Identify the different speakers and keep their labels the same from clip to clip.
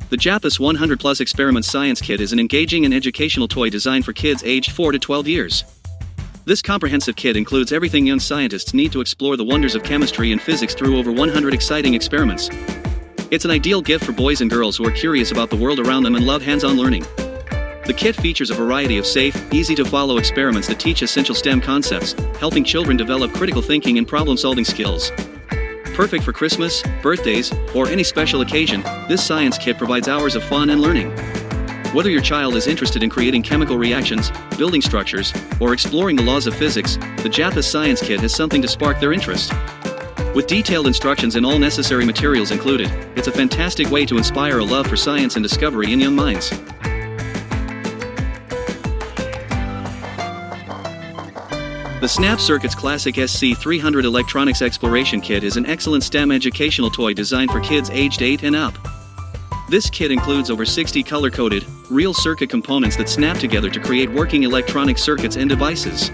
Speaker 1: The Japas 100 Plus Experiment Science Kit is an engaging and educational toy designed for kids aged 4 to 12 years. This comprehensive kit includes everything young scientists need to explore the wonders of chemistry and physics through over 100 exciting experiments. It's an ideal gift for boys and girls who are curious about the world around them and love hands-on learning. The kit features a variety of safe, easy-to-follow experiments that teach essential STEM concepts, helping children develop critical thinking and problem-solving skills. Perfect for Christmas, birthdays, or any special occasion, this science kit provides hours of fun and learning. Whether your child is interested in creating chemical reactions, building structures, or exploring the laws of physics, the Japas Science Kit has something to spark their interest. With detailed instructions and all necessary materials included, it's a fantastic way to inspire a love for science and discovery in young minds. The Snap Circuits Classic SC300 Electronics Exploration Kit is an excellent STEM educational toy designed for kids aged 8 and up. This kit includes over 60 color-coded, real circuit components that snap together to create working electronic circuits and devices.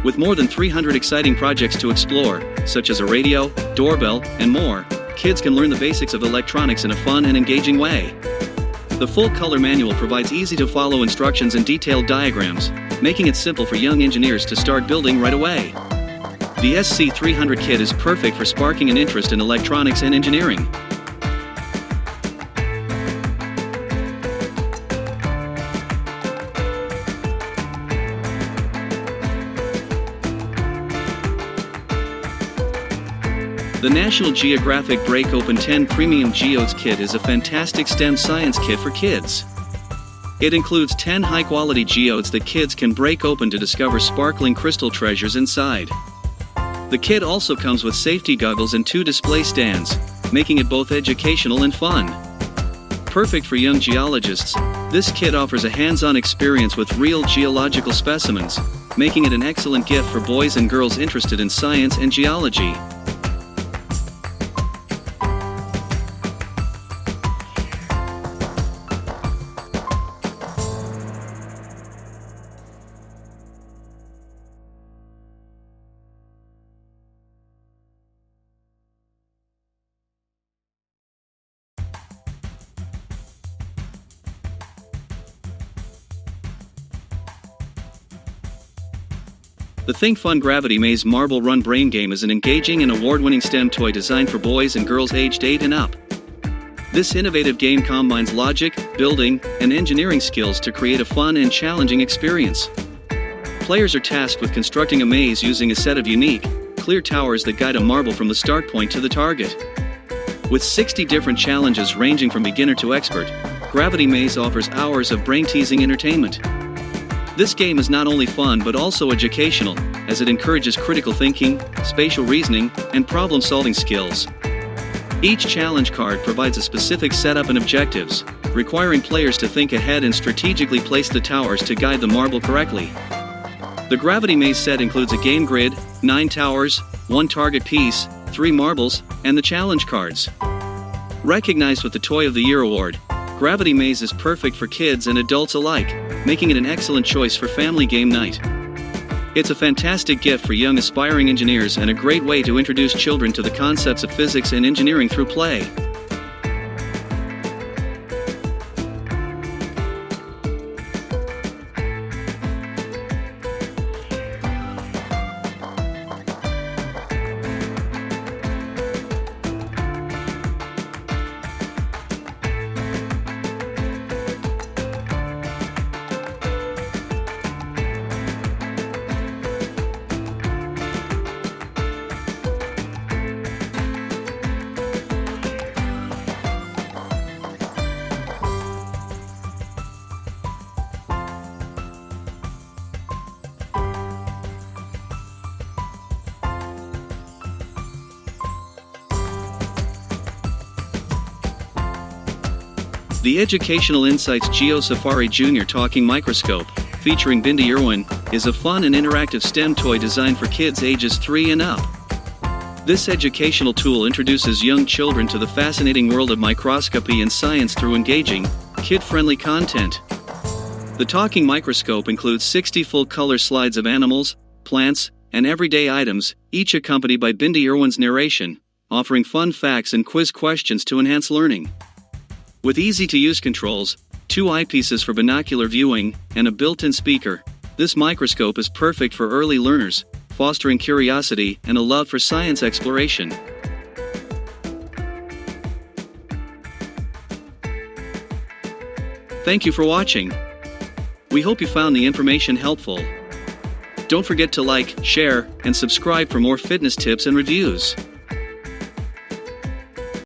Speaker 1: With more than 300 exciting projects to explore, such as a radio, doorbell, and more, kids can learn the basics of electronics in a fun and engaging way. The full-color manual provides easy-to-follow instructions and detailed diagrams, making it simple for young engineers to start building right away. The SC300 kit is perfect for sparking an interest in electronics and engineering. The National Geographic Break Open 10 Premium Geodes Kit is a fantastic STEM science kit for kids. It includes 10 high-quality geodes that kids can break open to discover sparkling crystal treasures inside. The kit also comes with safety goggles and 2 display stands, making it both educational and fun. Perfect for young geologists, this kit offers a hands-on experience with real geological specimens, making it an excellent gift for boys and girls interested in science and geology. The Think Fun Gravity Maze Marble Run Brain Game is an engaging and award-winning STEM toy designed for boys and girls aged 8 and up. This innovative game combines logic, building, and engineering skills to create a fun and challenging experience. Players are tasked with constructing a maze using a set of unique, clear towers that guide a marble from the start point to the target. With 60 different challenges ranging from beginner to expert, Gravity Maze offers hours of brain-teasing entertainment. This game is not only fun but also educational, as it encourages critical thinking, spatial reasoning, and problem-solving skills. Each challenge card provides a specific setup and objectives, requiring players to think ahead and strategically place the towers to guide the marble correctly. The Gravity Maze set includes a game grid, 9 towers, 1 target piece, 3 marbles, and the challenge cards. Recognized with the Toy of the Year award, Gravity Maze is perfect for kids and adults alike, making it an excellent choice for family game night. It's a fantastic gift for young aspiring engineers and a great way to introduce children to the concepts of physics and engineering through play. The Educational Insights Geo Safari Junior Talking Microscope, featuring Bindi Irwin, is a fun and interactive STEM toy designed for kids ages 3 and up. This educational tool introduces young children to the fascinating world of microscopy and science through engaging, kid-friendly content. The talking microscope includes 60 full-color slides of animals, plants, and everyday items, each accompanied by Bindi Irwin's narration, offering fun facts and quiz questions to enhance learning. With easy-to-use controls, 2 eyepieces for binocular viewing, and a built-in speaker, this microscope is perfect for early learners, fostering curiosity and a love for science exploration. Thank you for watching. We hope you found the information helpful. Don't forget to like, share, and subscribe for more fitness tips and reviews.